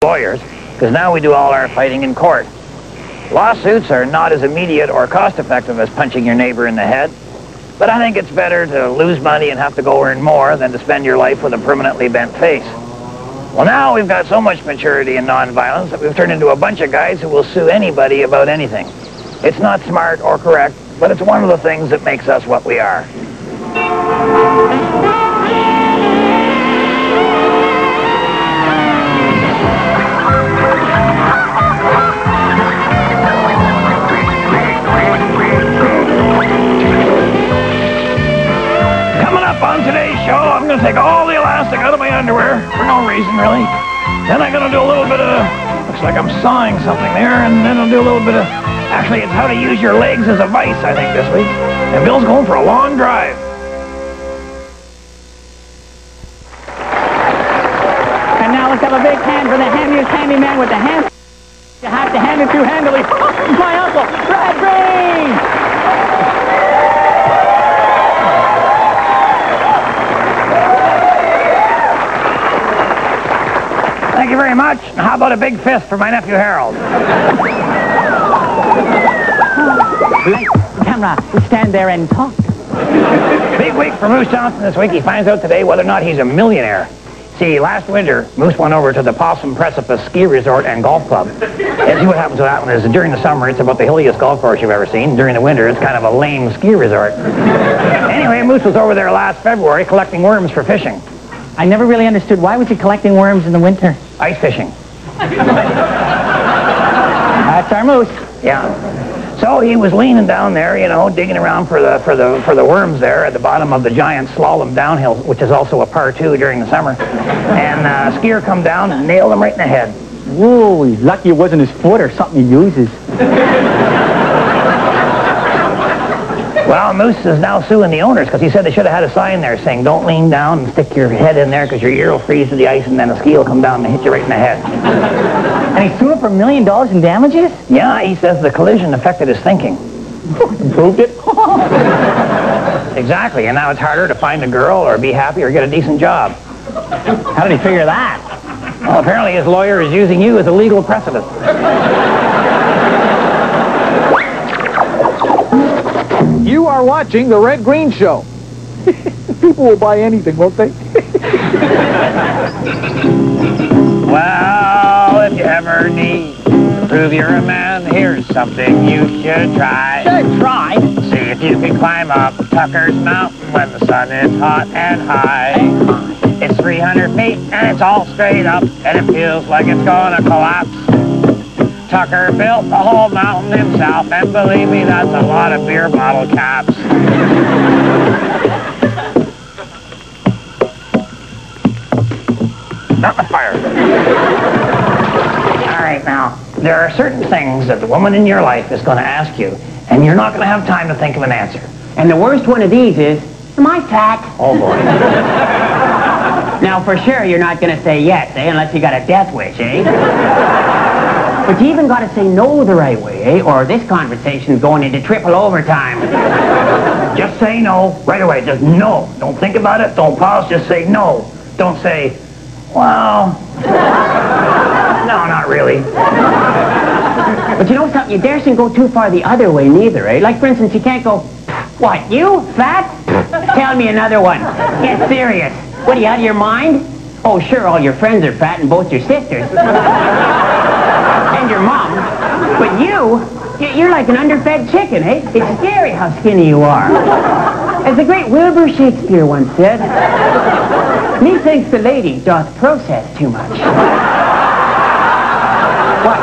lawyers, because now we do all our fighting in court. Lawsuits are not as immediate or cost-effective as punching your neighbor in the head, but I think it's better to lose money and have to go earn more than to spend your life with a permanently bent face. Well, now we've got so much maturity and nonviolence that we've turned into a bunch of guys who will sue anybody about anything. It's not smart or correct, but it's one of the things that makes us what we are. On today's show, I'm going to take all the elastic out of my underwear for no reason, really. Then I'm going to do a little bit of, looks like I'm sawing something there, and then I'll do a little bit of, actually, it's how to use your legs as a vice, I think, this week. And Bill's going for a long drive. And now let's have a big hand for the handiest handyman with the hand. You have to hand it to handily. My uncle, Brad Green! Thank you very much. How about a big fist for my nephew Harold? Camera, we stand there and talk. Big week for Moose Johnston this week. He finds out today whether or not he's a millionaire. See, last winter, Moose went over to the Possum Precipice Ski Resort and Golf Club. And see what happens with that one is during the summer, it's about the hilliest golf course you've ever seen. During the winter, it's kind of a lame ski resort. Anyway, Moose was over there last February collecting worms for fishing. I never really understood, why was he collecting worms in the winter? Ice fishing. That's our Moose. Yeah. So he was leaning down there, you know, digging around for the worms there at the bottom of the giant slalom downhill, which is also a par 2 during the summer. And a skier come down and nailed him right in the head. Whoa, he's lucky it wasn't his foot or something he uses. Well, Moose is now suing the owners because he said they should have had a sign there saying, don't lean down and stick your head in there because your ear will freeze to the ice and then a ski will come down and hit you right in the head. And he sued him for $1 million in damages? Yeah, he says the collision affected his thinking. Proved it? Exactly, and now it's harder to find a girl or be happy or get a decent job. How did he figure that? Well, apparently his lawyer is using you as a legal precedent. You are watching The Red Green Show. People will buy anything, won't they? Well, if you ever need to prove you're a man, here's something you should try. Should try? See if you can climb up Tucker's Mountain when the sun is hot and high. It's 300 feet and it's all straight up and it feels like it's gonna collapse. Tucker built the whole mountain himself, and believe me, that's a lot of beer bottle caps. Not the fire. All right, now, there are certain things that the woman in your life is going to ask you, and you're not going to have time to think of an answer. And the worst one of these is, am I fat? Oh, boy. Now, for sure, you're not going to say yes, eh? Unless you got a death wish, eh? But you even got to say no the right way, eh? Or this conversation's going into triple overtime. Just say no right away. Just no. Don't think about it. Don't pause. Just say no. Don't say, well, no, not really. But you know something? You daresn't go too far the other way neither, eh? Like, for instance, you can't go, what, you? Fat? Tell me another one. Get serious. What, are you out of your mind? Oh, sure, all your friends are fat and both your sisters. And your mom. But you're like an underfed chicken, eh? It's scary how skinny you are. As the great Wilbur Shakespeare once said, methinks the lady doth process too much. What?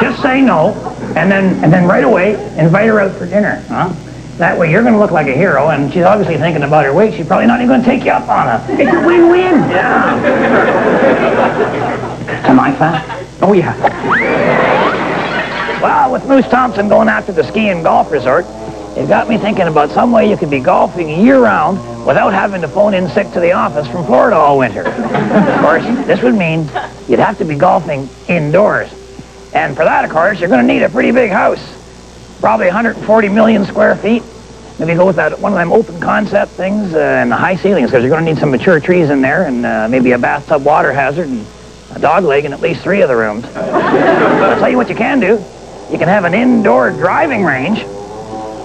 Just say no, and then right away invite her out for dinner, huh? That way you're going to look like a hero, and she's obviously thinking about her weight. She's probably not even going to take you up on it. It's a win-win. Yeah. Am I fat? Oh, yeah. Well, with Moose Thompson going after the ski and golf resort, it got me thinking about some way you could be golfing year-round without having to phone in sick to the office from Florida all winter. Of course, this would mean you'd have to be golfing indoors. And for that, of course, you're going to need a pretty big house. Probably 140 million square feet. Maybe go with that one of them open concept things and the high ceilings, because you're going to need some mature trees in there and maybe a bathtub water hazard and a dog leg in at least 3 of the rooms. I'll tell you what you can do. You can have an indoor driving range.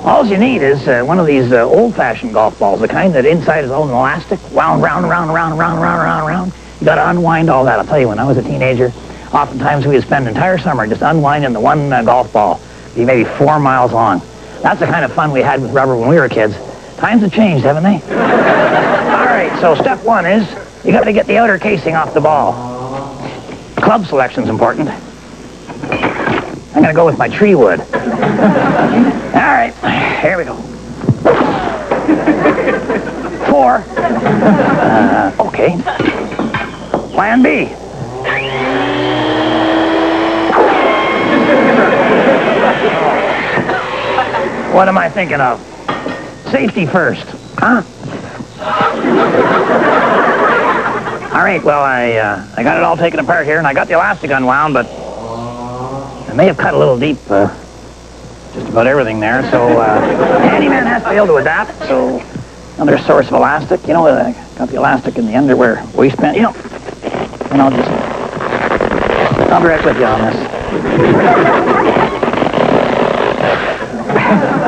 All you need is one of these old-fashioned golf balls, the kind that inside is all an elastic, wound round, round, round, round, round, round, round. You got to unwind all that. I'll tell you, when I was a teenager, oftentimes we would spend an entire summer just unwinding the one golf ball, be maybe 4 miles long. That's the kind of fun we had with rubber when we were kids. Times have changed, haven't they? All right, so step 1 is you got to get the outer casing off the ball. Club selection's important. I'm going to go with my tree wood. All right, here we go. 4. Okay. Plan B. What am I thinking of? Safety first, huh? All right, well, I got it all taken apart here, and I got the elastic unwound, but I may have cut a little deep, just about everything there, so handyman has to be able to adapt, so another source of elastic. You know, I got the elastic in the underwear waistband, you know, and I'll be right with you on this.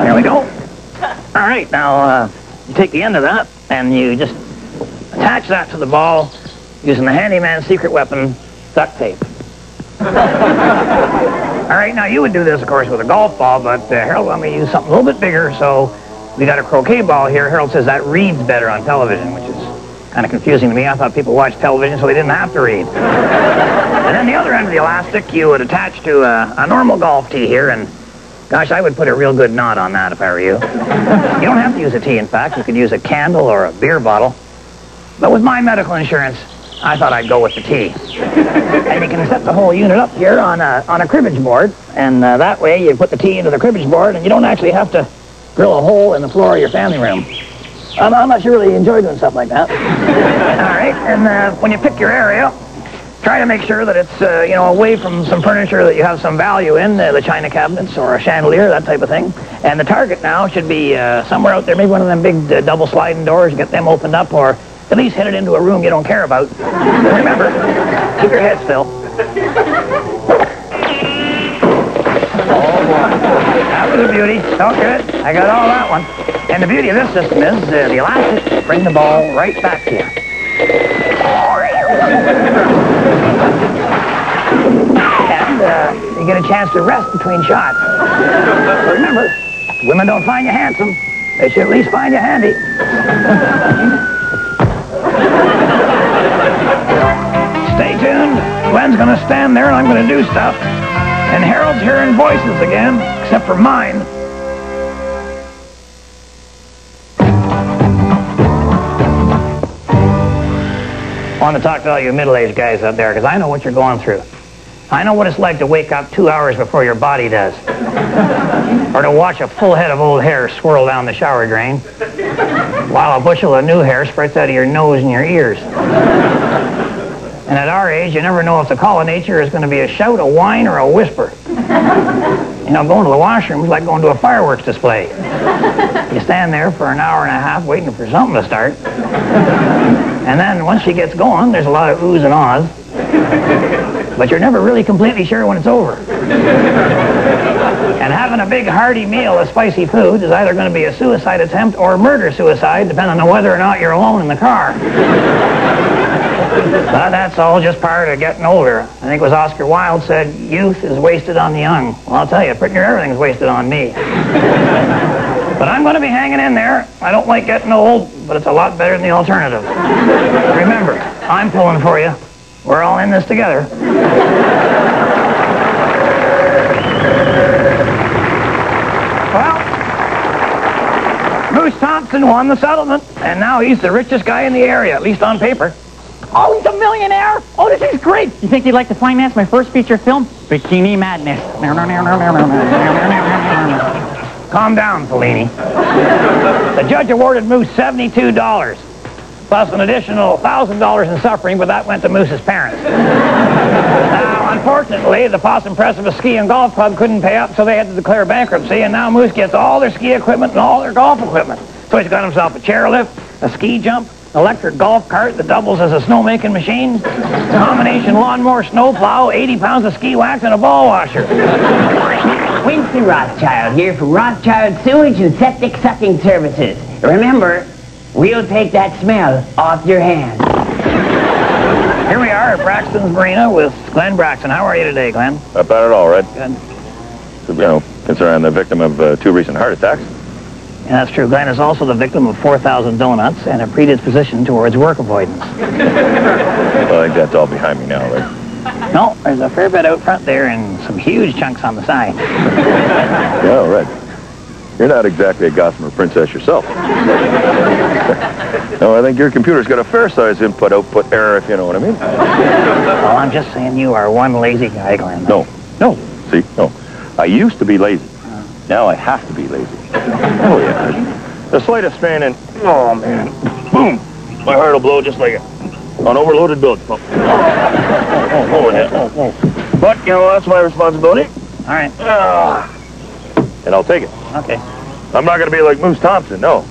There we go. All right, now you take the end of that and you just attach that to the ball using the handyman's secret weapon, duct tape. All right, now you would do this, of course, with a golf ball, but Harold wanted me to use something a little bit bigger, so we got a croquet ball here. Harold says that reads better on television, which is kind of confusing to me. I thought people watched television so they didn't have to read. And then the other end of the elastic you would attach to a normal golf tee here, and gosh, I would put a real good knot on that if I were you. You don't have to use a tee, in fact. You could use a candle or a beer bottle. But with my medical insurance, I thought I'd go with the tee. And you can set the whole unit up here on a cribbage board, and that way you put the tee into the cribbage board, and you don't actually have to drill a hole in the floor of your family room. I'm not sure really enjoy doing stuff like that. All right, and when you pick your area, try to make sure that it's, you know, away from some furniture that you have some value in, the china cabinets or a chandelier, that type of thing. And the target now should be somewhere out there, maybe one of them big double sliding doors, get them opened up, or at least hit it into a room you don't care about. Remember, keep your head still. That was a beauty. So good. I got all that one. And the beauty of this system is the elastic bring the ball right back to you. And you get a chance to rest between shots. But remember, women don't find you handsome. They should at least find you handy. Stay tuned. Gwen's going to stand there and I'm going to do stuff. And Harold's hearing voices again, except for mine. I want to talk to all you middle-aged guys out there, because I know what you're going through. I know what it's like to wake up 2 hours before your body does. Or to watch a full head of old hair swirl down the shower drain, while a bushel of new hair sprouts out of your nose and your ears. And at our age, you never know if the call of nature is going to be a shout, a whine, or a whisper. You know, going to the washroom is like going to a fireworks display. You stand there for an hour and a half waiting for something to start. And then once she gets going, there's a lot of oohs and ahs. But you're never really completely sure when it's over. And having a big hearty meal of spicy food is either going to be a suicide attempt or murder-suicide, depending on whether or not you're alone in the car. But that's all just part of getting older. I think it was Oscar Wilde said, youth is wasted on the young. Well, I'll tell you, pretty near everything's wasted on me. But I'm going to be hanging in there. I don't like getting old, but it's a lot better than the alternative. Remember, I'm pulling for you. We're all in this together. Well, Moose Thompson won the settlement, and now he's the richest guy in the area, at least on paper. Oh, he's a millionaire? Oh, this is great. You think you'd like to finance my first feature film? Bikini Madness. Calm down, Fellini. The judge awarded Moose $72, plus an additional $1,000 in suffering, but that went to Moose's parents. Now, unfortunately, the Possum Precipice Ski and Golf Club couldn't pay up, so they had to declare bankruptcy, and now Moose gets all their ski equipment and all their golf equipment. So he's got himself a chairlift, a ski jump, electric golf cart that doubles as a snowmaking machine, combination lawnmower, snowplow, 80 pounds of ski wax, and a ball washer. Winston Rothschild here from Rothschild Sewage and Septic Sucking Services. Remember, we'll take that smell off your hands. Here we are at Braxton's Marina with Glenn Braxton. How are you today, Glenn? Not bad at all, Red. Good. So, you know, considering I'm the victim of 2 recent heart attacks. Yeah, that's true. Glenn is also the victim of 4,000 donuts and a predisposition towards work avoidance. Well, I think that's all behind me now, Red. No, there's a fair bit out front there and some huge chunks on the side. Yeah, Red. You're not exactly a gossamer princess yourself. No, I think your computer's got a fair-sized input-output error, if you know what I mean. Well, I'm just saying you are one lazy guy, Glenn. No. See, no. I used to be lazy. Now I have to be lazy. Oh, yeah. The slightest strain and, oh, man, boom, my heart will blow just like an overloaded bilge pump. But, you know, that's my responsibility. All right. And I'll take it. Okay. I'm not going to be like Moose Thompson, no.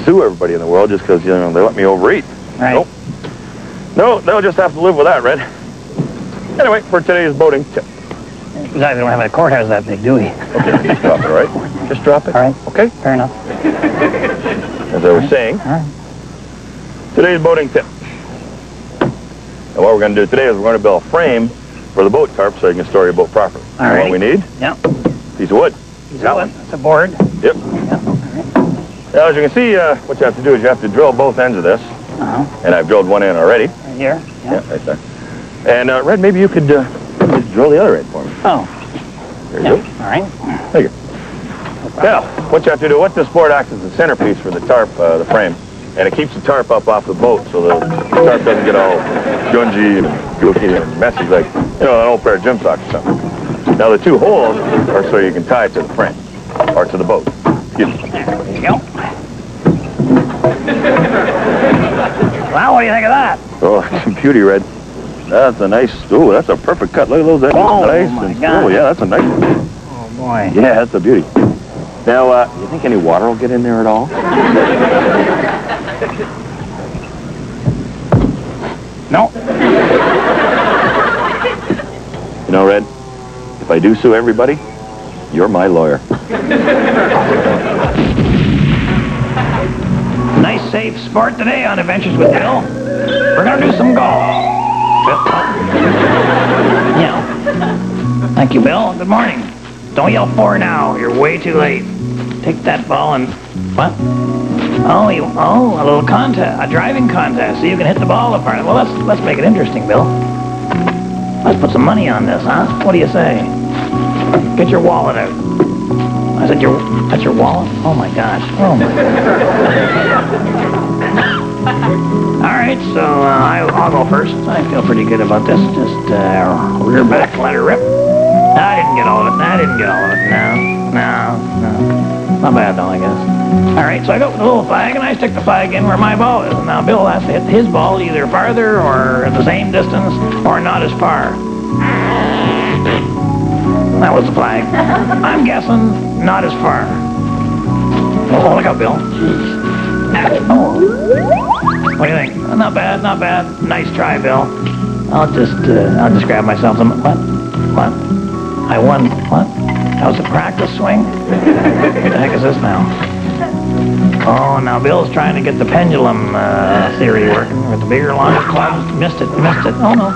Sue everybody in the world just because, you know, they let me overeat. Right. Nope. No, they'll just have to live with that, Red. Anyway, for today's boating tip. Besides, we don't have a courthouse that big, do we? Okay, just drop it, all right? Just drop it. All right. Okay? Fair enough. As I was saying, All right. today's boating tip. And what we're going to do today is we're going to build a frame for the boat tarp so you can store your boat properly. All And right. what we need? Yeah. Piece of wood. That one. It's a board. Yep. Yeah. Now, as you can see, what you have to do is you have to drill both ends of this. Uh-huh. And I've drilled one end already. Right here. Yeah, right there. And, Red, maybe you could just drill the other end for me. Oh. There Yeah. you go. All right. There you go. Now, what you have to do, what this board acts as the centerpiece for the tarp, the frame, and it keeps the tarp up off the boat so the tarp doesn't get all gungy and gooky and messy like, you know, an old pair of gym socks or something. Now, the 2 holes are so you can tie it to the frame, or to the boat. Excuse me. There you go. Well, what do you think of that? Oh, some beauty, Red. That's a nice, oh, that's a perfect cut. Look at those ends. Oh, nice. my And, God. oh, yeah, that's a nice one. Oh, boy. Yeah, that's a beauty. Now, you think any water will get in there at all? No. You know, Red, if I do sue everybody, you're my lawyer. Nice, safe sport today on Adventures with Bill. We're going to do some golf. Bill. Yeah. Thank you, Bill. Good morning. Don't yell for now. You're way too late. Take that ball and... What? Oh, a little contest. A driving contest, so you can hit the ball apart. Well, let's make it interesting, Bill. Let's put some money on this, huh? What do you say? Get your wallet out. I said, that's your wallet? Oh, my gosh. Oh, my gosh. All right, so I'll go first. I feel pretty good about this. Just rear back, let her rip. I didn't get all of it. No. Not bad, though, I guess. All right, so I go with the little flag, and I stick the flag in where my ball is. And now Bill has to hit his ball either farther or at the same distance or not as far. That was the flag. I'm guessing not as far. Oh, look out, Bill. Oh. What do you think? Not bad. Nice try, Bill. I'll just grab myself some... What? I won. What? That was a practice swing? What the heck is this now? Oh, now Bill's trying to get the pendulum theory working with the bigger, longer clubs. Missed it. Oh, no.